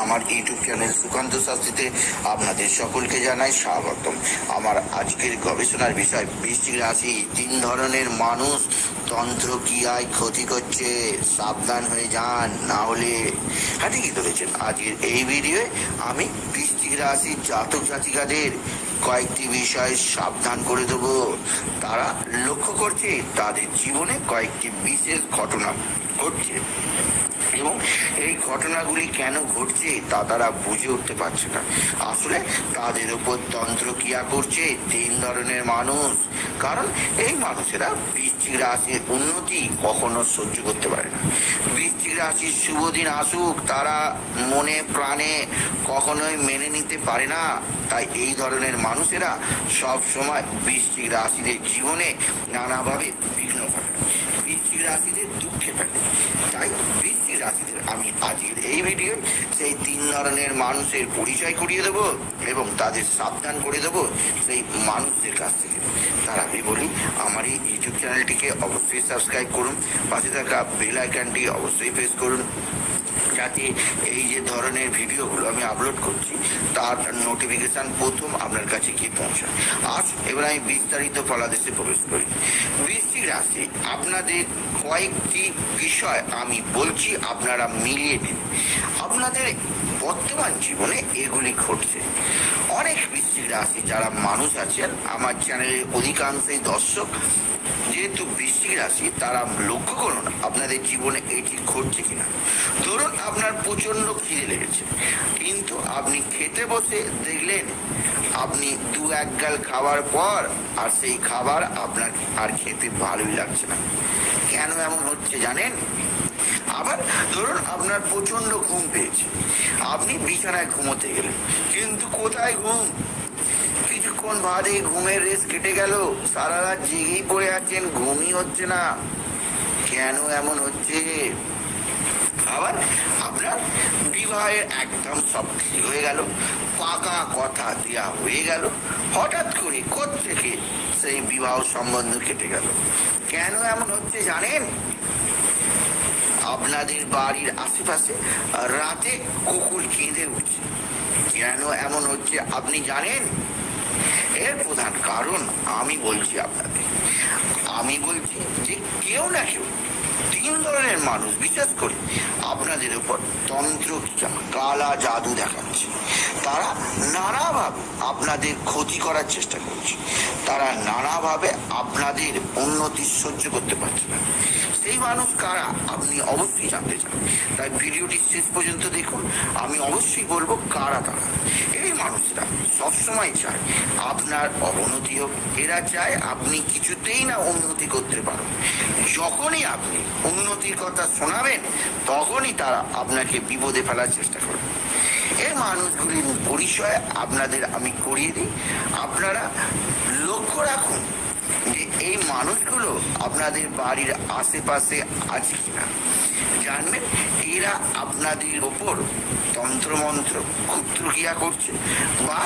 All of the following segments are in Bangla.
আমার ইউটিউব চ্যানেল সুকান্ত শাস্ত্রীতে আপনাদের সকলকে জানাই স্বাগতম। আমার আজকের গবেষণার বিষয় বৃশ্চিক রাশি। 3 ধরনের মানুষ তন্ত্রক্রিয়ায় ক্ষতি করছে, সাবধান হয়ে যান, না হলে ঠিকই ধরেছেন। আজকের এই ভিডিওয়ে আমি বৃশ্চিক রাশির জাতক জাতিকাদের কয়েকটি বিষয় সাবধান করে দেবো। তারা লক্ষ্য করছে তাদের জীবনে কয়েকটি বিশেষ ঘটনা ঘটছে এবং এই ঘটনাগুলি কেন ঘটছে তা তারা বুঝে উঠতে পারছে না। আসলে তাদের উপর তন্ত্রক্রিয়া করছে 3 ধরনের মানুষ। কারণ এই মানুষেরা বৃশ্চিক রাশির উন্নতি কখনো সহ্য করতে পারে না। বৃশ্চিক রাশির শুভ দিন আসুক তারা মনে প্রাণে কখনোই মেনে নিতে পারে না। তাই এই ধরনের মানুষেরা সব সময় বৃশ্চিক রাশিদের জীবনে নানাভাবে বিঘ্ন ঘটায়, বৃশ্চিক রাশিদের দুঃখে থাকে। তাই বৃশ্চিক রাশিদের আমি আজকের এই ভিডিও সেই 3 ধরনের মানুষের পরিচয় করিয়ে দেবো এবং তাদের সাবধান করে দেবো সেই মানুষদের কাছ থেকে। তার আগে বলি, আমার এই ইউটিউব চ্যানেলটিকে অবশ্যই সাবস্ক্রাইব করুন, পাশে থাকা বেল আইকনটি অবশ্যই প্রেস করুন, যাতে এই যে ধরনের ভিডিওগুলো আমি আপলোড করছি তার নোটিফিকেশান প্রথম আপনার কাছে গিয়ে পৌঁছায়। আজ এবার আমি বিস্তারিত ফলাদেশে প্রবেশ করি। বৃশ্চিক রাশি, আপনাদের কয়েকটি বিষয় আমি বলছি, আপনারা মিলিয়ে নিন। আপনাদের বর্তমান জীবনে এগুলি ঘটছে। অনেক বৃশ্চিক রাশি যারা মানুষ আছেন, আমার চ্যানেলের অধিকাংশই দর্শক যেহেতু বৃশ্চিক রাশি, তারা লক্ষ্য করুন আপনাদের জীবনে এটি ঘটছে কিনা। ধরুন আপনার প্রচন্ড খিদে লেগেছে, কিন্তু আপনি খেতে বসে দেখলেন আপনি 2-1 গাল খাওয়ার পর আর সেই খাবার আপনার আর খেতে ভালোই লাগছে না। কেন এমন হচ্ছে জানেন? আবার ধরুন আপনার প্রচন্ড ঘুম পেয়েছে, আপনি বিছানায় ঘুমোতে গেলেন, কিন্তু কোথায় ঘুম? কিছুক্ষণ বাদে ঘুমের রেস কেটে গেল, সারা রাত জেগেই পড়ে আছেন, ঘুমই হচ্ছে না। কেন এমন হচ্ছে? আবার আপনার বিবাহের একদম সব ঠিক হয়ে গেল, পাকা কথা দেওয়া হয়ে গেল, হঠাৎ করে কোত্থেকে সেই বিবাহ সম্বন্ধ কেটে গেল। কেন এমন হচ্ছে জানেন? আপনাদের বাড়ির আশেপাশে রাতে কুকুর কেঁদে উঠছে। কেন এমন হচ্ছে আপনি জানেন? এর প্রধান কারণ আমি বলছি আপনাদের। আমি বলছি যে কেউ না কেউ 3 ধরনের মানুষ বিশেষ করে আপনাদের উপর তন্ত্র কালা জাদু দেখাচ্ছে। তারা নানাভাবে আপনাদের ক্ষতি করার চেষ্টা করছে, তারা নানাভাবে আপনাদের উন্নতি সহ্য করতে পারছে না। সেই মানুষ কারা আপনি অবশ্যই জানতে চান, তাই ভিডিওটি শেষ পর্যন্ত দেখুন। আমি অবশ্যই বলবো কারা তারা। এই মানুষরা সবসময় চায় আপনার অবনতি হোক, এরা চায় আপনি কিছুতেই না উন্নতি করতে পারেন। যখনই আপনি উন্নতির কথা শোনাবেন তখনই তারা আপনাকে বিপদে ফেলার চেষ্টা করবে। এই মানুষগুলির পরিচয় আপনাদের আমি করিয়ে দিই, আপনারা লক্ষ্য রাখুন যে এই মানুষগুলো আপনাদের বাড়ির আশেপাশে আছে কিনা। জানবেন এরা আপনাদের ওপর তন্ত্রমন্ত্র ক্ষুদ্রক্রিয়া করছে বা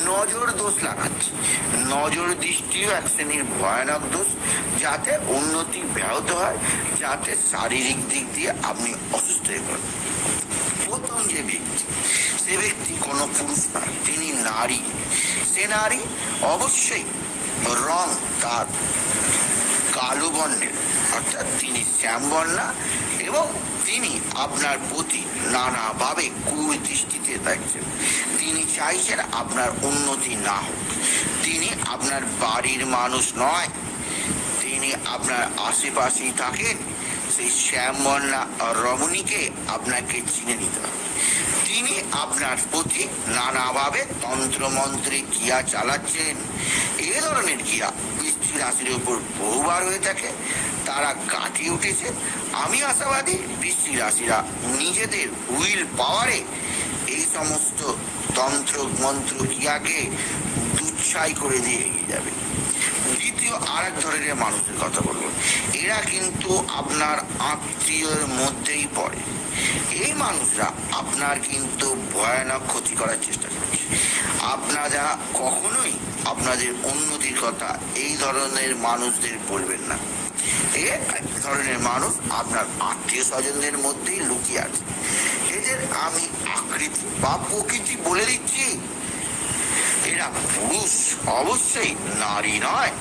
নজর দোষ লাগাচ্ছে। নজর দৃষ্টিও এক শ্রেণীর ভয়ানক দোষ, যাতে উন্নতি ব্যাহত হয়, যাতে শারীরিক দিক দিয়ে আপনি অসুস্থ হয়ে পড়েন। প্রথম যে ব্যক্তি, সে ব্যক্তি কোনো পুরুষ নয়, তিনি নারী। সে নারী অবশ্যই রং তার কালো বর্ণের, অর্থাৎ তিনি শ্যামবর্ণা, এবং তিনি আপনার প্রতি নানাভাবে কুদৃষ্টিতে দেখছেন। তিনি চাইছেন আপনার উন্নতি না হোক। তিনি আপনার বাড়ির মানুষ নয়, তিনি আপনার আশেপাশেই থাকেন। সেই শ্যামবর্ণা রমণীকে আপনাকে চিনে নিতে হবে। তিনি আপনার প্রতি নানাভাবে তন্ত্রমন্ত্রে ক্রিয়া চালাচ্ছেন। এ ধরনের ক্রিয়া বৃশ্চিক রাশির উপর বহুবার হয়ে থাকে, তারা কাটিয়ে উঠেছে। আমি আশাবাদী বৃশ্চিক রাশিরা নিজেদের উইল পাওয়ারে এই সমস্ত তন্ত্র মন্ত্র ক্রিয়াকে দুচ্ছাই করে দিয়ে এগিয়ে যাবে। দ্বিতীয় আরেক ধরনের মানুষের কথা বলবো, এরা কিন্তু আপনার আত্মীয়ের মধ্যেই পড়ে। এই মানুষরা আপনার কিন্তু ভয়ানক ক্ষতি করার চেষ্টা করছে। আপনারা কখনোই আপনাদের উন্নতির কথা এই ধরনের মানুষদের বলবেন না। এ ধরনের মানুষ আপনার আত্মীয় স্বজনদের মধ্যেই লুকিয়ে আছে। এদের আমি আকৃতি বা প্রকৃতি বলে দিচ্ছি। এরা পুরুষ, অবশ্যই নারী নয়।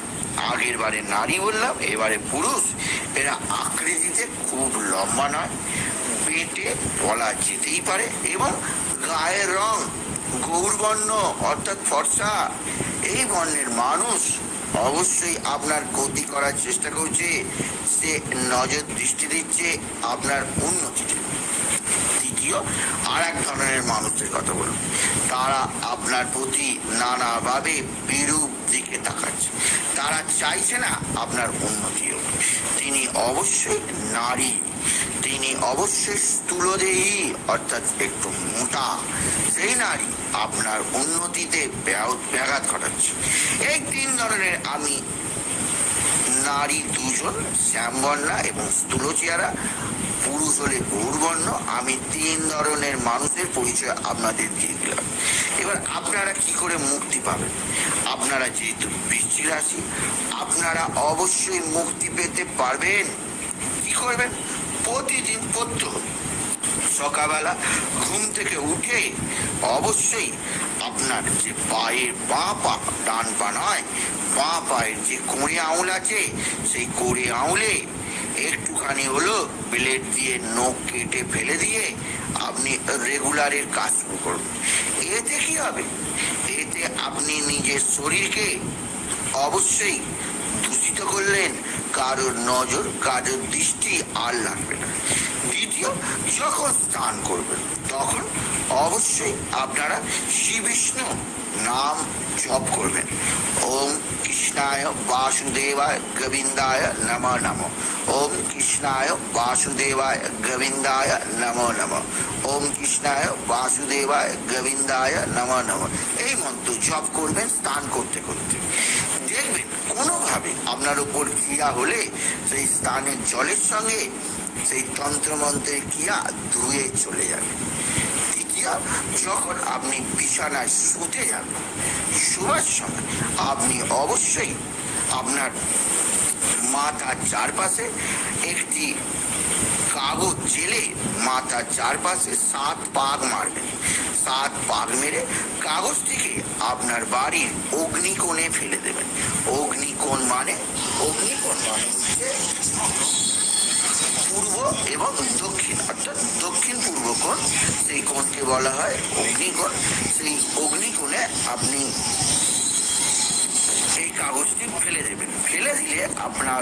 আগের বারে নারী বললাম, এবারে পুরুষ। এরা আকৃতিতে খুব লম্বা নয়, পেটে বলা যেতেই পারে, এবং গায়ের রং গৌরবর্ণ অর্থাৎ ফর্সা। এই বর্ণের মানুষ অবশ্যই আপনার ক্ষতি করার চেষ্টা করছে। সে নজর দৃষ্টি দিচ্ছে আপনার উন্নতিতে। দ্বিতীয় আর এক ধরনের মানুষের কথা বলুন, তারা আপনার প্রতি নানাভাবে বিরূপ দিকে তাকাচ্ছে। তারা চাইছে না আপনার উন্নতি হোক। তিনি অবশ্যই নারী, তিনি অবশ্যই স্থূলদেহী অর্থাৎ একটু মোটা। সেই নারী আপনার উন্নতিতে ব্যাঘাত ঘটাচ্ছে। এই তিন ধরনের আমি নারী দুজন, শ্যামবর্ণা এবং স্থূল চেহারা, পুরুষ হলে গৌরবর্ণ। আমি তিন ধরনের মানুষের পরিচয় আপনাদের দিয়ে দিলাম। এবার আপনারা কি করে মুক্তি পাবেন? আপনারা যেহেতু বৃশ্চিক রাশি, আপনারা অবশ্যই মুক্তি পেতে পারবেন। কি করবেন? প্রতিদিন প্রত্যহ সকালবেলা ঘুম থেকে উঠে অবশ্যই আপনার যে পায়ের বাঁ পা, ডান পা নয়, বাঁ পায়ের যে কোড়ে আঙুল আছে, সেই কোড়ে আঙুলে একটুখানি হলো ব্লেড দিয়ে নখ কেটে ফেলে দিয়ে আপনি রেগুলারের কাজ শুরু করুন। এতে কি হবে? এতে আপনি নিজের শরীরকে অবশ্যই দূষিত করলেন, কারোর নজর, কারোর দৃষ্টি আর লাগবে না। দ্বিতীয়, যখন স্নান করবেন তখন অবশ্যই আপনারা শ্রী বিষ্ণু নাম জপ করবেন। ওম কৃষ্ণায় বাসুদেবায় গোবিন্দায় নমো নমঃ। ওম কৃষ্ণায় বাসুদেবায় গোবিন্দায় নমো নমঃ। ওম কৃষ্ণায় বাসুদেবায় গোবিন্দায় নমো নমঃ। এই মন্ত্র জপ করবেন স্নান করতে করতে। দেখবেন কোনোভাবে আপনার উপর ক্রিয়া হলে সেই স্নানের জলের সঙ্গে সেই তন্ত্রমন্ত্রের ক্রিয়া ধুয়ে চলে যাবে। তৃতীয়, যখন আপনি বিছানায় শুতে যাবেন, শোবার সময় আপনি অবশ্যই আপনার মাথার চারপাশে একটি কাগজ জেলে মাথার চারপাশে 7 পাক মারবেন। 7 পাক মেরে কাগজটিকে আপনার বাড়ির অগ্নিকোণে ফেলে দেবেন। অগ্নিকোণ মানে হচ্ছে পূর্ব এবং দক্ষিণ, অর্থাৎ দক্ষিণ পূর্ব কোণ, সেই কোণকে বলা হয় অগ্নিকোণ। সেই অগ্নিকোণে আপনি এই কাগজটি ফেলে দেবেন। ফেলে দিলে আপনার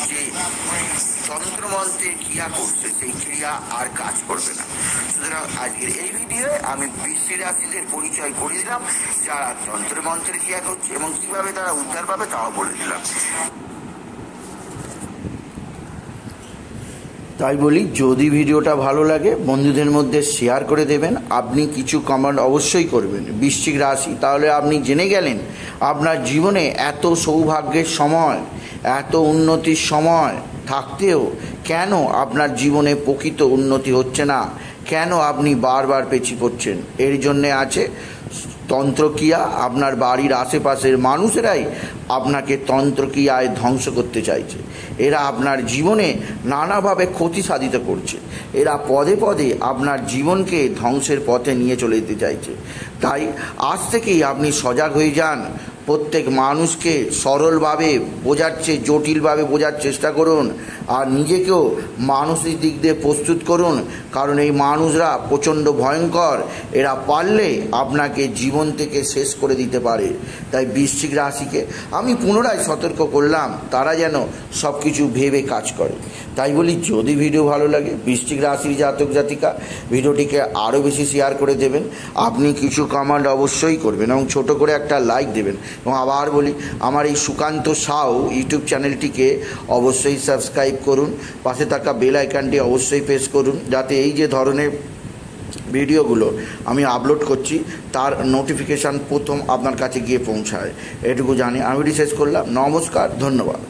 যে তন্ত্রমন্ত্রের ক্রিয়া করছে সেই ক্রিয়া আর কাজ করবে না। সুতরাং আজকের এই ভিডিওয়ে আমি বৃশ্চিক রাশিদের পরিচয় করে দিলাম, যারা তন্ত্রমন্ত্রের ক্রিয়া করছে এবং কিভাবে তারা উদ্ধার পাবে তাও বলে দিলাম। তাই বলি, যদি ভিডিওটা ভালো লাগে বন্ধুদের মধ্যে শেয়ার করে দেবেন। আপনি কিছু কমেন্ট অবশ্যই করবেন বৃশ্চিক রাশি, তাহলে আপনি জেনে গেলেন আপনার জীবনে এত সৌভাগ্যের সময়, এত উন্নতির সময় থাকতেও কেন আপনার জীবনে প্রকৃত উন্নতি হচ্ছে না, কেন আপনি বারবার পেছিয়ে পড়ছেন। এর জন্যে আছে তন্ত্রক্রিয়া। আপনার বাড়ির আশেপাশের মানুষেরাই আপনাকে তন্ত্রক্রিয়ায় ধ্বংস করতে চাইছে। এরা আপনার জীবনে নানাভাবে ক্ষতি সাধিত করছে। এরা পদে পদে আপনার জীবনকে ধ্বংসের পথে নিয়ে চলে যেতে চাইছে। তাই আজ থেকেই আপনি সজাগ হয়ে যান। প্রত্যেক মানুষকে সরলভাবে বোঝার চেয়ে জটিলভাবে বোঝার চেষ্টা করুন, আর নিজেকেও মানসিক দিক দিয়ে প্রস্তুত করুন, কারণ এই মানুষরা প্রচণ্ড ভয়ঙ্কর। এরা পারলে আপনাকে জীবন থেকে শেষ করে দিতে পারে। তাই বৃশ্চিক রাশিকে আমি পুনরায় সতর্ক করলাম, তারা যেন সব কিছু ভেবে কাজ করে। তাই বলি, যদি ভিডিও ভালো লাগে বৃশ্চিক রাশির জাতক জাতিকা ভিডিওটিকে আরও বেশি শেয়ার করে দেবেন। আপনি কিছু কমেন্ট অবশ্যই করবেন এবং ছোট করে একটা লাইক দেবেন। এবং আবার বলি, আমার এই সুকান্ত সাউ ইউটিউব চ্যানেলটিকে অবশ্যই সাবস্ক্রাইব করুন, পাশে থাকা বেল আইকনটি অবশ্যই প্রেস করুন, যাতে এই যে ধরনের ভিডিওগুলো আমি আপলোড করছি তার নোটিফিকেশান প্রথম আপনার কাছে গিয়ে পৌঁছায়। এটুকু জানি আমি শেষ করলাম। নমস্কার, ধন্যবাদ।